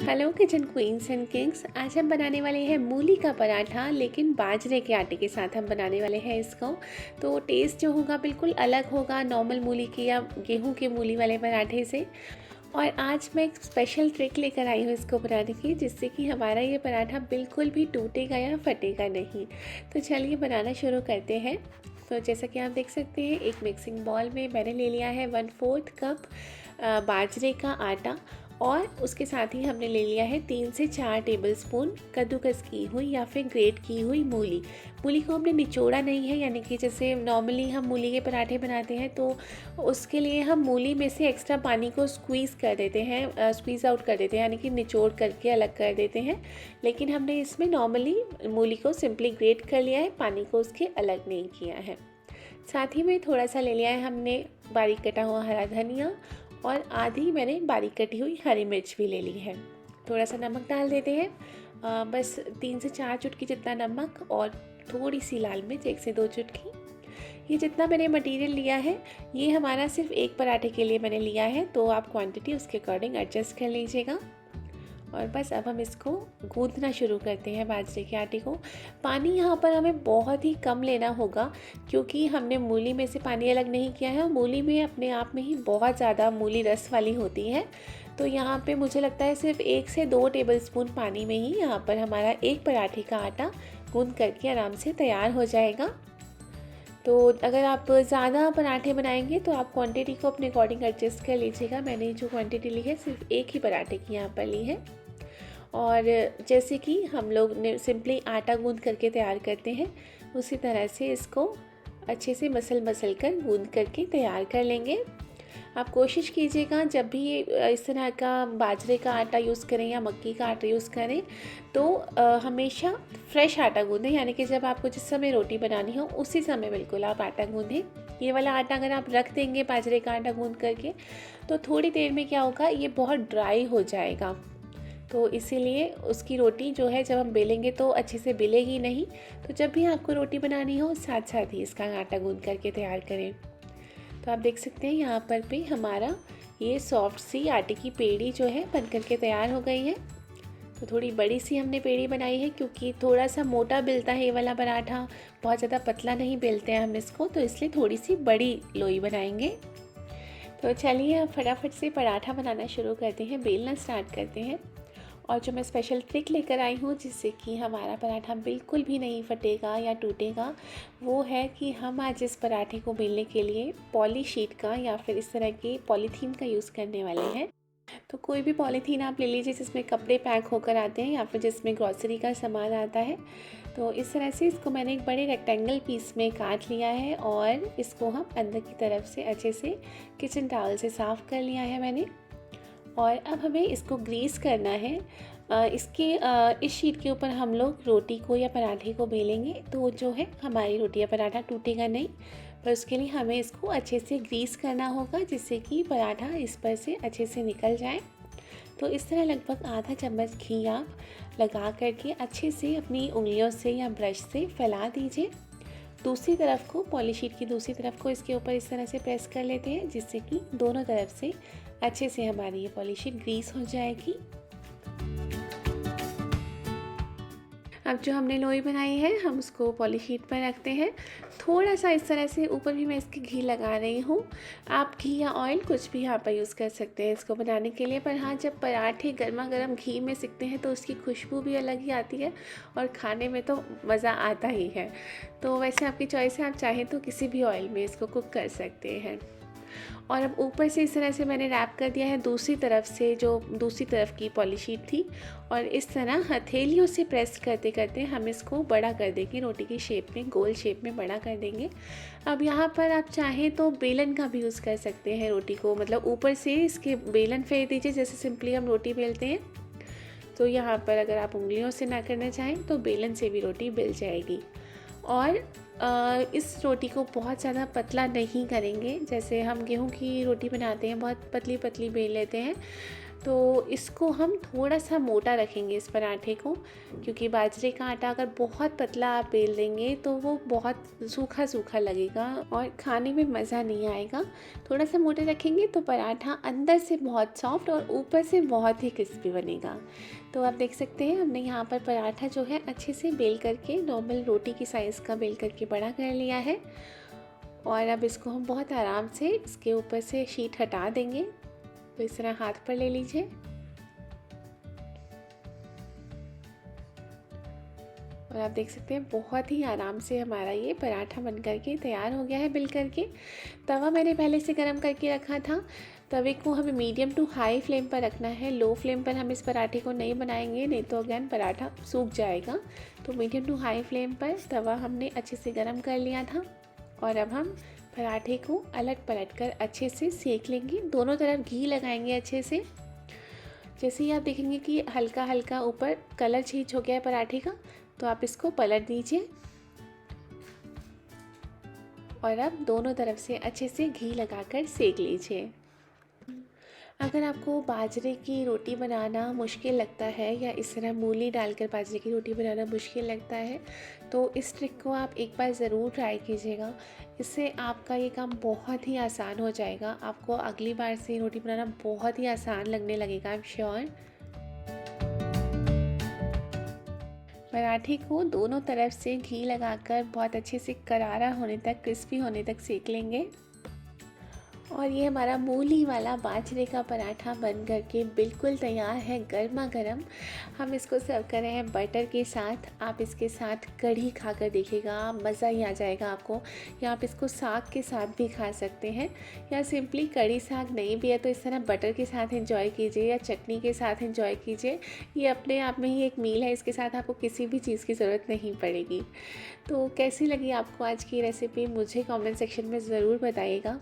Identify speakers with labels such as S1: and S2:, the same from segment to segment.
S1: Hello kitchen queen's and Kings. आज हम बनाने वाले हैं मूली का पराठा, लेकिन बाजरे के आटे के साथ हम बनाने वाले हैं इसको। तो टेस्ट जो होगा बिल्कुल अलग होगा नॉर्मल मूली के या गेहूं के मूली वाले पराठे से। और आज मैं एक स्पेशल ट्रिक लेकर आई हूँ इसको बनाने की, जिससे कि हमारा ये पराठा बिल्कुल भी टूटेगा या फटेगा नहीं। तो चलिए बनाना शुरू करते हैं। तो जैसा कि आप देख सकते हैं, एक मिक्सिंग बाउल में मैंने ले लिया है 1/4 कप बाजरे का आटा, और उसके साथ ही हमने ले लिया है 3 से 4 टेबलस्पून कद्दूकस की हुई या फिर ग्रेट की हुई मूली। मूली को हमने निचोड़ा नहीं है, यानी कि जैसे नॉर्मली हम मूली के पराठे बनाते हैं तो उसके लिए हम मूली में से एक्स्ट्रा पानी को स्क्वीज़ कर देते हैं, स्क्वीज़ आउट कर देते हैं, यानी कि निचोड़ करके अलग कर देते हैं। लेकिन हमने इसमें नॉर्मली मूली को सिंपली ग्रेट कर लिया है, पानी को उसके अलग नहीं किया है। साथ ही में थोड़ा सा ले लिया है हमने बारीक कटा हुआ हरा धनिया, और आधी मैंने बारीक कटी हुई हरी मिर्च भी ले ली है। थोड़ा सा नमक डाल देते हैं, बस 3 से 4 चुटकी जितना नमक, और थोड़ी सी लाल मिर्च 1 से 2 चुटकी। ये जितना मैंने मटेरियल लिया है ये हमारा सिर्फ एक पराठे के लिए मैंने लिया है, तो आप क्वांटिटी उसके अकॉर्डिंग एडजस्ट कर लीजिएगा। और बस अब हम इसको गूंथना शुरू करते हैं बाजरे के आटे को। पानी यहाँ पर हमें बहुत ही कम लेना होगा, क्योंकि हमने मूली में से पानी अलग नहीं किया है, और मूली में अपने आप में ही बहुत ज़्यादा मूली रस वाली होती है। तो यहाँ पे मुझे लगता है सिर्फ 1 से 2 टेबलस्पून पानी में ही यहाँ पर हमारा एक पराठे का आटा गूंथ करके आराम से तैयार हो जाएगा। तो अगर आप ज़्यादा पराठे बनाएंगे तो आप क्वांटिटी को अपने अकॉर्डिंग एडजस्ट कर लीजिएगा। मैंने जो क्वांटिटी ली है सिर्फ एक ही पराठे की यहाँ पर ली है। और जैसे कि हम लोग ने सिंपली आटा गूंद करके तैयार करते हैं, उसी तरह से इसको अच्छे से मसल कर गूंद करके तैयार कर लेंगे। आप कोशिश कीजिएगा जब भी इस तरह का बाजरे का आटा यूज़ करें या मक्की का आटा यूज़ करें तो हमेशा फ्रेश आटा गूंदें, यानी कि जब आपको जिस समय रोटी बनानी हो उसी समय बिल्कुल आप आटा गूंदें। ये वाला आटा अगर आप रख देंगे बाजरे का आटा गूंद करके तो थोड़ी देर में क्या होगा, ये बहुत ड्राई हो जाएगा। तो इसीलिए उसकी रोटी जो है जब हम बेलेंगे तो अच्छे से बेलेगी नहीं। तो जब भी आपको रोटी बनानी हो साथ साथ ही इसका आटा गूंद करके तैयार करें। तो आप देख सकते हैं यहाँ पर भी हमारा ये सॉफ्ट सी आटे की पेड़ी जो है बन करके तैयार हो गई है। तो थोड़ी बड़ी सी हमने पेड़ी बनाई है, क्योंकि थोड़ा सा मोटा बेलता है ये वाला पराठा, बहुत ज़्यादा पतला नहीं बेलते हैं हम इसको, तो इसलिए थोड़ी सी बड़ी लोई बनाएंगे। तो चलिए अब फटाफट से पराठा बनाना शुरू करते हैं, बेलना स्टार्ट करते हैं। और जो मैं स्पेशल ट्रिक लेकर आई हूँ जिससे कि हमारा पराठा बिल्कुल भी नहीं फटेगा या टूटेगा, वो है कि हम आज इस पराठे को बेलने के लिए पॉली शीट का या फिर इस तरह की पॉलीथीन का यूज़ करने वाले हैं। तो कोई भी पॉलीथीन आप ले लीजिए जिसमें कपड़े पैक होकर आते हैं या फिर जिसमें ग्रॉसरी का सामान आता है। तो इस तरह से इसको मैंने एक बड़े रेक्टेंगल पीस में काट लिया है, और इसको हम अंदर की तरफ से अच्छे से किचन टॉवल से साफ़ कर लिया है मैंने। और अब हमें इसको ग्रीस करना है। इस शीट के ऊपर हम लोग रोटी को या पराठे को बेलेंगे, तो जो है हमारी रोटी या पराठा टूटेगा नहीं। पर उसके लिए हमें इसको अच्छे से ग्रीस करना होगा, जिससे कि पराठा इस पर से अच्छे से निकल जाए। तो इस तरह लगभग आधा चम्मच घी आप लगा करके अच्छे से अपनी उंगलियों से या ब्रश से फैला दीजिए। दूसरी तरफ को, पॉलीशीट की दूसरी तरफ को इसके ऊपर इस तरह से प्रेस कर लेते हैं, जिससे कि दोनों तरफ से अच्छे से हमारी ये पॉलीशीट ग्रीस हो जाएगी। अब जो हमने लोई बनाई है हम उसको पॉलीशीट पर रखते हैं। थोड़ा सा इस तरह से ऊपर भी मैं इसके घी लगा रही हूँ। आप घी या ऑयल कुछ भी यहाँ पर यूज़ कर सकते हैं इसको बनाने के लिए। पर हाँ, जब पराठे गर्मा गर्म घी में सिकते हैं तो उसकी खुशबू भी अलग ही आती है, और खाने में तो मज़ा आता ही है। तो वैसे आपकी चॉइस है, आप चाहें तो किसी भी ऑयल में इसको कुक कर सकते हैं। और अब ऊपर से इस तरह से मैंने रैप कर दिया है दूसरी तरफ से, जो दूसरी तरफ की पॉलीशीट थी, और इस तरह हथेलियों से प्रेस करते करते हम इसको बड़ा कर देंगे, रोटी की शेप में, गोल शेप में बड़ा कर देंगे। अब यहाँ पर आप चाहें तो बेलन का भी यूज़ कर सकते हैं रोटी को, मतलब ऊपर से इसके बेलन फेर दीजिए जैसे सिंपली हम रोटी बेलते हैं। तो यहाँ पर अगर आप उंगलियों से ना करना चाहें तो बेलन से भी रोटी बेल जाएगी। और इस रोटी को बहुत ज़्यादा पतला नहीं करेंगे, जैसे हम गेहूं की रोटी बनाते हैं बहुत पतली पतली बेल लेते हैं। तो इसको हम थोड़ा सा मोटा रखेंगे इस पराठे को, क्योंकि बाजरे का आटा अगर बहुत पतला आप बेल देंगे तो वो बहुत सूखा सूखा लगेगा और खाने में मज़ा नहीं आएगा। थोड़ा सा मोटा रखेंगे तो पराठा अंदर से बहुत सॉफ्ट और ऊपर से बहुत ही क्रिस्पी बनेगा। तो आप देख सकते हैं हमने यहाँ पर पराठा जो है अच्छे से बेल करके नॉर्मल रोटी की साइज़ का बेल करके बड़ा कर लिया है। और अब इसको हम बहुत आराम से इसके ऊपर से शीट हटा देंगे। तो इस तरह हाथ पर ले लीजिए और आप देख सकते हैं बहुत ही आराम से हमारा ये पराठा बन करके तैयार हो गया है बेल करके। तवा मैंने पहले से गरम करके रखा था। तवे को हमें मीडियम टू हाई फ्लेम पर रखना है। लो फ्लेम पर हम इस पराठे को नहीं बनाएंगे, नहीं तो अगेन पराठा सूख जाएगा। तो मीडियम टू हाई फ्लेम पर तवा हमने अच्छे से गरम कर लिया था और अब हम पराठे को अलट पलट कर अच्छे से सेक लेंगे। दोनों तरफ घी लगाएंगे अच्छे से। जैसे ही आप देखेंगे कि हल्का हल्का ऊपर कलर चेंज हो गया है पराठे का, तो आप इसको पलट दीजिए और अब दोनों तरफ से अच्छे से घी लगाकर सेक लीजिए। अगर आपको बाजरे की रोटी बनाना मुश्किल लगता है या इस तरह मूली डालकर बाजरे की रोटी बनाना मुश्किल लगता है, तो इस ट्रिक को आप एक बार ज़रूर ट्राई कीजिएगा। इससे आपका ये काम बहुत ही आसान हो जाएगा। आपको अगली बार से रोटी बनाना बहुत ही आसान लगने लगेगा, आई एम श्योर। पराठे को दोनों तरफ से घी लगाकर बहुत अच्छे से करारा होने तक, क्रिस्पी होने तक सेक लेंगे। और ये हमारा मूली वाला बाजरे का पराठा बन करके बिल्कुल तैयार है, गर्मा गर्म। हम इसको सर्व कर रहे हैं बटर के साथ। आप इसके साथ कढ़ी खाकर देखिएगा, मज़ा ही आ जाएगा आपको। या आप इसको साग के साथ भी खा सकते हैं, या सिंपली कढ़ी साग नहीं भी है तो इस तरह बटर के साथ एंजॉय कीजिए या चटनी के साथ एंजॉय कीजिए। ये अपने आप में ही एक मील है, इसके साथ आपको किसी भी चीज़ की ज़रूरत नहीं पड़ेगी। तो कैसी लगी आपको आज की रेसिपी मुझे कमेंट सेक्शन में ज़रूर बताइएगा।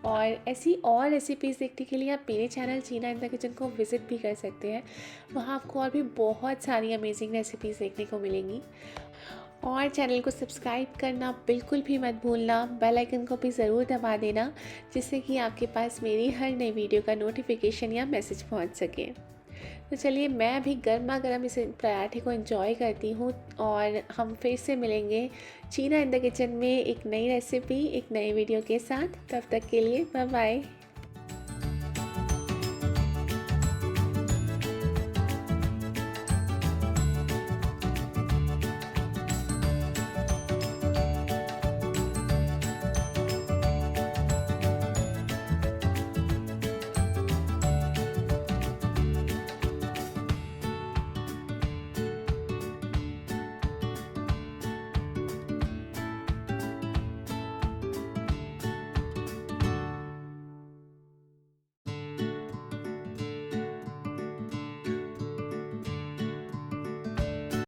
S1: और ऐसी और रेसिपीज़ देखने के लिए आप मेरे चैनल चीना इन द किचन को विज़िट भी कर सकते हैं। वहाँ आपको और भी बहुत सारी अमेजिंग रेसिपीज़ देखने को मिलेंगी। और चैनल को सब्सक्राइब करना बिल्कुल भी मत भूलना, बेल आइकन को भी ज़रूर दबा देना, जिससे कि आपके पास मेरी हर नई वीडियो का नोटिफिकेशन या मैसेज पहुँच सके। तो चलिए मैं अभी गर्मा गर्म इस पराठे को एंजॉय करती हूँ और हम फिर से मिलेंगे चीना इन द किचन में एक नई रेसिपी, एक नई वीडियो के साथ। तब तक के लिए बाय बाय।